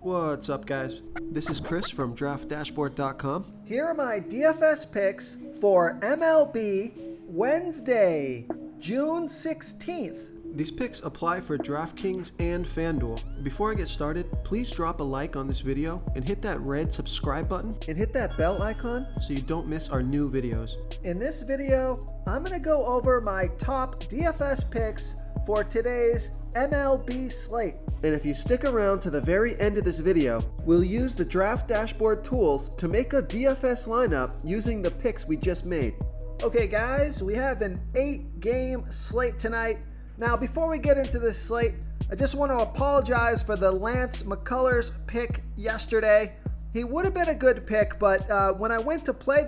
What's up, guys? This is Chris from DraftDashboard.com. Here are my DFS picks for MLB Wednesday, June 16th. These picks apply for DraftKings and FanDuel. Before I get started, please drop a like on this video and hit that red subscribe button And hit that bell icon. so you don't miss our new videos. In this video, I'm going to go over my top DFS picks for today's MLB slate. And if you stick around to the very end of this video, we'll use the Draft Dashboard tools to make a DFS lineup using the picks we just made. Okay guys, we have an 8-game slate tonight. Now before we get into this slate, I just want to apologize for the Lance McCullers pick yesterday. He would have been a good pick, but when I went to play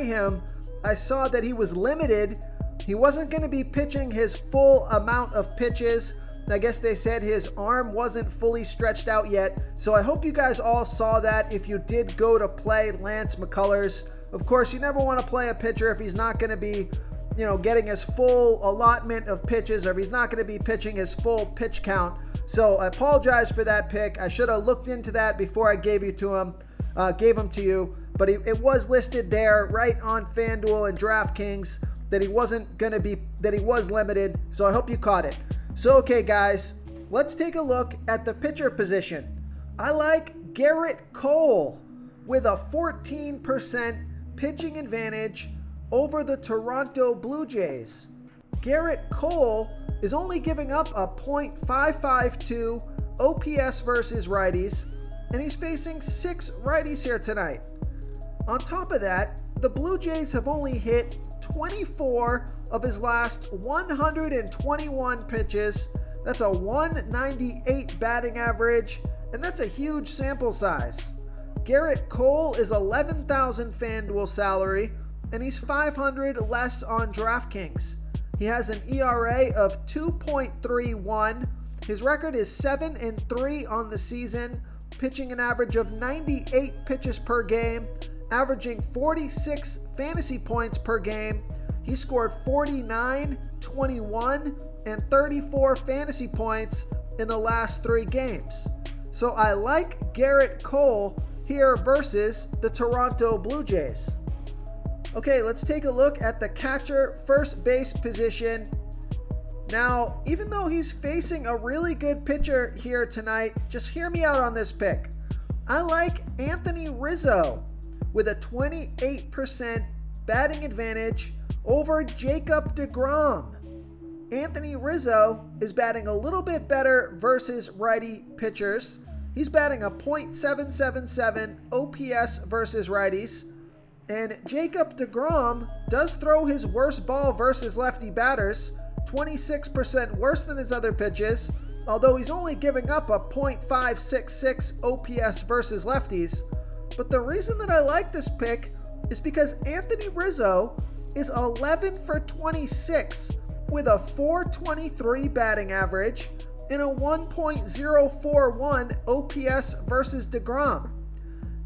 him, I saw that he was limited. He wasn't going to be pitching his full amount of pitches. I guess they said his arm wasn't fully stretched out yet. So I hope you guys all saw that if you did go to play Lance McCullers. Of course, you never want to play a pitcher if he's not going to be, getting his full allotment of pitches, or if he's not going to be pitching his full pitch count. So I apologize for that pick. I should have looked into that before I gave him to you. But it was listed there right on FanDuel and DraftKings that he was limited. So I hope you caught it. So, okay, guys, let's take a look at the pitcher position. I like Garrett Cole with a 14% pitching advantage over the Toronto Blue Jays. Garrett Cole is only giving up a .552 OPS versus righties, and he's facing 6 righties here tonight. On top of that, the Blue Jays have only hit 24 of his last 121 pitches. That's a 198 batting average, and that's a huge sample size. Garrett Cole is $11,000 FanDuel salary, and he's $500 less on DraftKings. He has an ERA of 2.31. His record is 7-3 on the season, pitching an average of 98 pitches per game, averaging 46 fantasy points per game. He scored 49, 21, and 34 fantasy points in the last 3 games. So I like Garrett Cole here versus the Toronto Blue Jays. Okay, let's take a look at the catcher first base position. Now, even though he's facing a really good pitcher here tonight, just hear me out on this pick. I like Anthony Rizzo with a 28% batting advantage over Jacob deGrom. Anthony Rizzo is batting a little bit better versus righty pitchers. He's batting a .777 OPS versus righties. And Jacob deGrom does throw his worst ball versus lefty batters, 26% worse than his other pitches, although he's only giving up a .566 OPS versus lefties. But the reason that I like this pick is because Anthony Rizzo is 11 for 26 with a .423 batting average and a 1.041 OPS versus deGrom.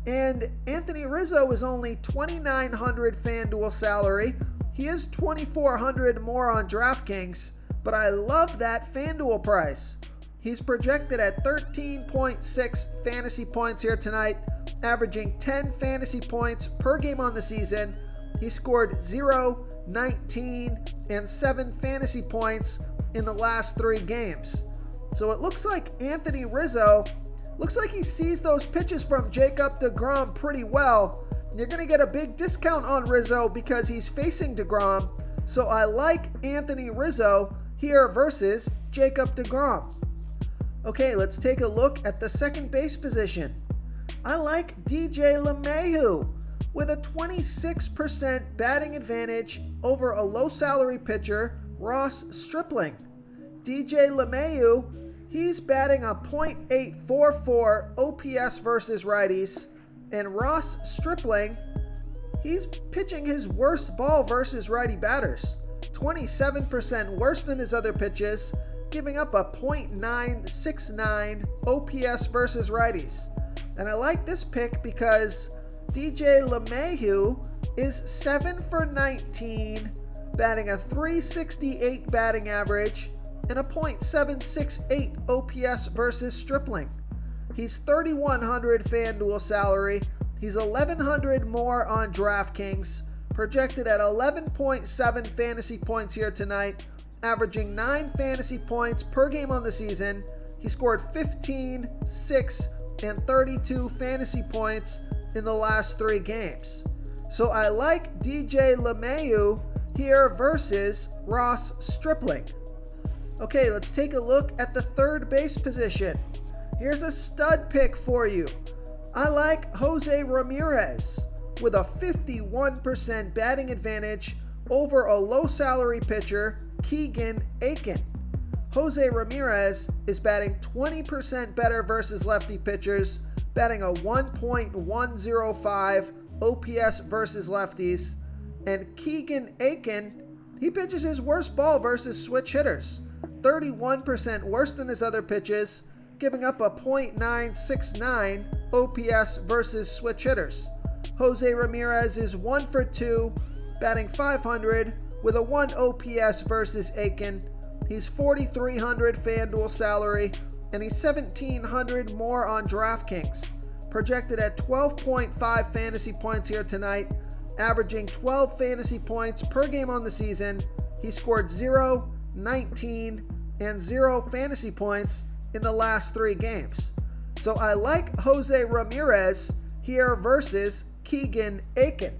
And Anthony Rizzo is only $2,900 FanDuel salary. He is $2,400 more on DraftKings, but I love that FanDuel price. He's projected at 13.6 fantasy points here tonight, averaging 10 fantasy points per game on the season. He scored 0, 19, and 7 fantasy points in the last 3 games. So it looks like Anthony Rizzo, he sees those pitches from Jacob deGrom pretty well. You're going to get a big discount on Rizzo because he's facing deGrom. So I like Anthony Rizzo here versus Jacob deGrom. Okay, let's take a look at the second base position. I like DJ LeMahieu with a 26% batting advantage over a low salary pitcher, Ross Stripling. DJ LeMahieu, he's batting a .844 OPS versus righties, and Ross Stripling, he's pitching his worst ball versus righty batters, 27% worse than his other pitches, giving up a .969 OPS versus righties. And I like this pick because DJ LeMahieu is 7 for 19, batting a .368 batting average and a .768 OPS versus Stripling. He's 3,100 FanDuel salary. He's 1,100 more on DraftKings. Projected at 11.7 fantasy points here tonight, averaging 9 fantasy points per game on the season. He scored 15, 6, and 32 fantasy points in the last 3 games. So I like DJ LeMahieu here versus Ross Stripling. Okay, let's take a look at the third base position. Here's a stud pick for you. I like Jose Ramirez with a 51% batting advantage over a low salary pitcher, Keegan Aiken. Jose Ramirez is batting 20% better versus lefty pitchers, batting a 1.105 OPS versus lefties. And Keegan Aiken, he pitches his worst ball versus switch hitters, 31% worse than his other pitches, giving up a .969 OPS versus switch hitters. Jose Ramirez is 1 for 2, batting .500 with a 1 OPS versus Aiken. He's 4,300 FanDuel salary, and he's 1,700 more on DraftKings. Projected at 12.5 fantasy points here tonight, averaging 12 fantasy points per game on the season. He scored 0, 19, and 0 fantasy points in the last 3 games. So I like Jose Ramirez here versus Keegan Aiken.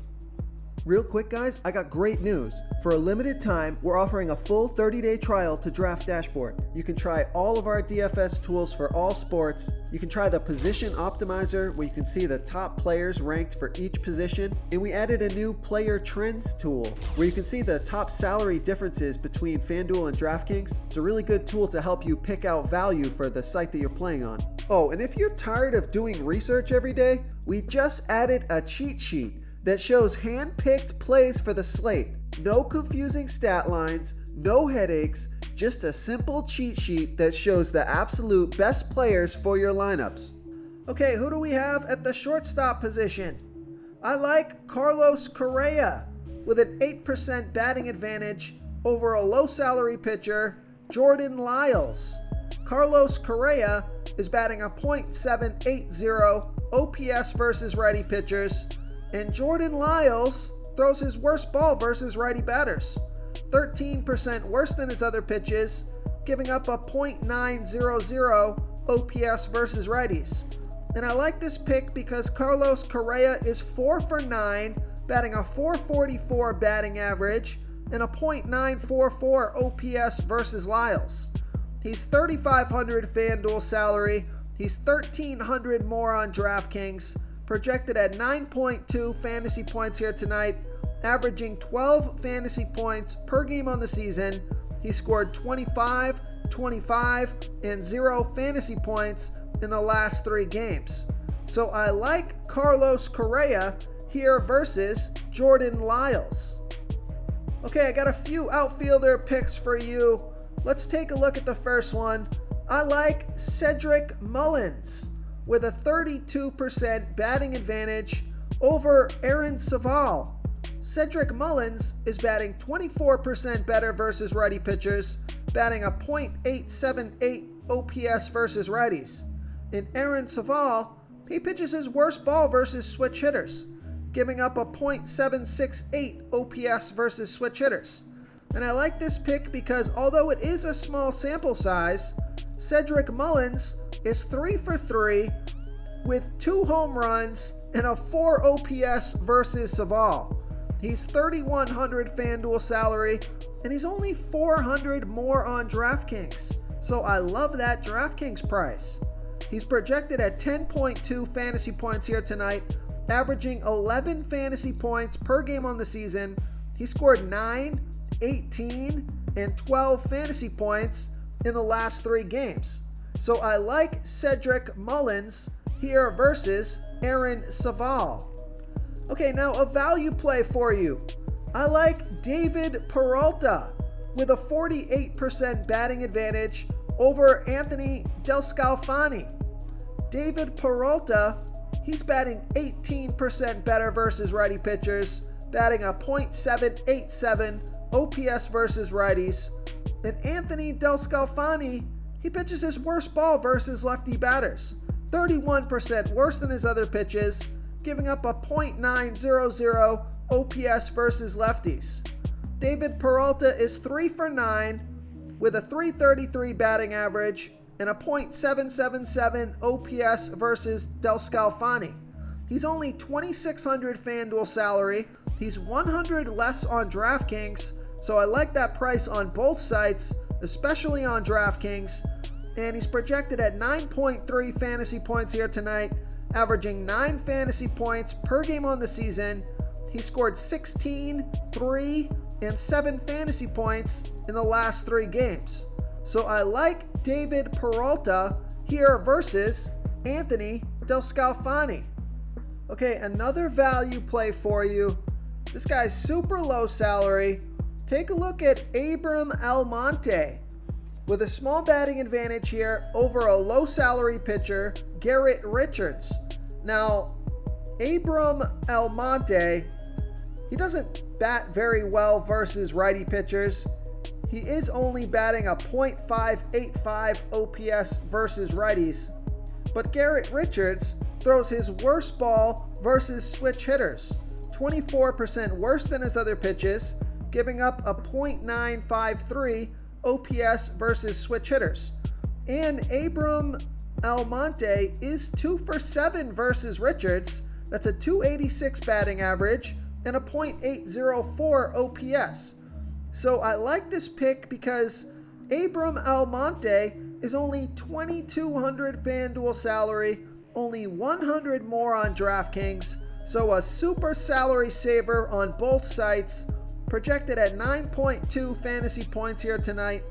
Real quick, guys, I got great news. For a limited time, we're offering a full 30-day trial to Draft Dashboard. You can try all of our DFS tools for all sports. You can try the Position Optimizer, where you can see the top players ranked for each position. And we added a new Player Trends tool, where you can see the top salary differences between FanDuel and DraftKings. It's a really good tool to help you pick out value for the site that you're playing on. Oh, and if you're tired of doing research every day, we just added a cheat sheet that shows hand-picked plays for the slate. No confusing stat lines, no headaches, just a simple cheat sheet that shows the absolute best players for your lineups. Okay, who do we have at the shortstop position? I like Carlos Correa with an 8% batting advantage over a low salary pitcher, Jordan Lyles. Carlos Correa is batting a .780 OPS versus righty pitchers, and Jordan Lyles throws his worst ball versus righty batters, 13% worse than his other pitches, giving up a .900 OPS versus righties. And I like this pick because Carlos Correa is 4 for 9, batting a .444 batting average and a .944 OPS versus Lyles. He's 3,500 FanDuel salary. He's 1,300 more on DraftKings. Projected at 9.2 fantasy points here tonight, averaging 12 fantasy points per game on the season. He scored 25, 25, and 0 fantasy points in the last 3 games. So I like Carlos Correa here versus Jordan Lyles. Okay, I got a few outfielder picks for you. Let's take a look at the first one. I like Cedric Mullins with a 32% batting advantage over Aaron Savall. Cedric Mullins is batting 24% better versus righty pitchers, batting a .878 OPS versus righties. And Aaron Savall, he pitches his worst ball versus switch hitters, giving up a .768 OPS versus switch hitters. And I like this pick because although it is a small sample size, Cedric Mullins is 3 for 3 with 2 home runs and a 4 OPS versus Savall. He's 3,100 FanDuel salary, and he's only 400 more on DraftKings. So I love that DraftKings price. He's projected at 10.2 fantasy points here tonight, averaging 11 fantasy points per game on the season. He scored 9, 18, and 12 fantasy points in the last 3 games. So I like Cedric Mullins here versus Aaron Savall. Okay, now a value play for you. I like David Peralta with a 48% batting advantage over Anthony DeSclafani. David Peralta, he's batting 18% better versus righty pitchers, batting a .787 OPS versus righties. And Anthony DeSclafani, he pitches his worst ball versus lefty batters, 31% worse than his other pitches, giving up a .900 OPS versus lefties. David Peralta is 3 for 9 with a .333 batting average and a .777 OPS versus Del Scalfani. He's only $2,600 FanDuel salary. He's $100 less on DraftKings, so I like that price on both sites, especially on DraftKings. And he's projected at 9.3 fantasy points here tonight, averaging 9 fantasy points per game on the season. He scored 16, 3, and 7 fantasy points in the last 3 games. So I like David Peralta here versus Anthony Del Scalfani. Okay, another value play for you. This guy's super low salary. Take a look at Abram Almonte. With a small batting advantage here over a low salary pitcher, Garrett Richards. Now, Abram Almonte, he doesn't bat very well versus righty pitchers. He is only batting a .585 OPS versus righties. But Garrett Richards throws his worst ball versus switch hitters, 24% worse than his other pitches, giving up a .953 OPS versus switch hitters. And Abram Almonte is 2 for 7 versus Richards. That's a .286 batting average and a .804 OPS. So I like this pick because Abram Almonte is only $2,200 FanDuel salary, only $100 more on DraftKings. So a super salary saver on both sites. Projected at 9.2 fantasy points here tonight,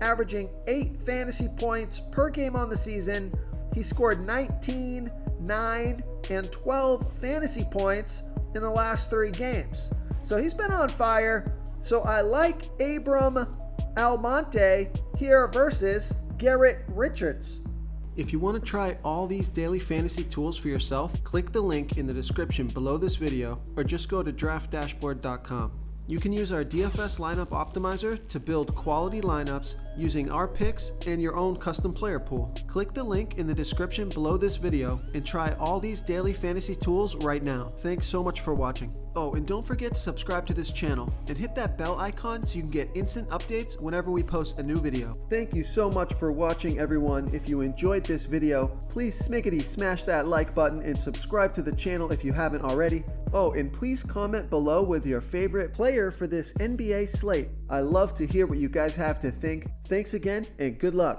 averaging 8 fantasy points per game on the season. He scored 19, 9, and 12 fantasy points in the last 3 games. So he's been on fire. So I like Abram Almonte here versus Garrett Richards. If you want to try all these daily fantasy tools for yourself, click the link in the description below this video or just go to draftdashboard.com. You can use our DFS lineup optimizer to build quality lineups using our picks and your own custom player pool. Click the link in the description below this video and try all these daily fantasy tools right now. Thanks so much for watching. Oh, and don't forget to subscribe to this channel and hit that bell icon so you can get instant updates whenever we post a new video. Thank you so much for watching, everyone. If you enjoyed this video, please smiggity smash that like button and subscribe to the channel if you haven't already. Oh, and please comment below with your favorite player for this NBA slate. I love to hear what you guys have to think. Thanks again and good luck.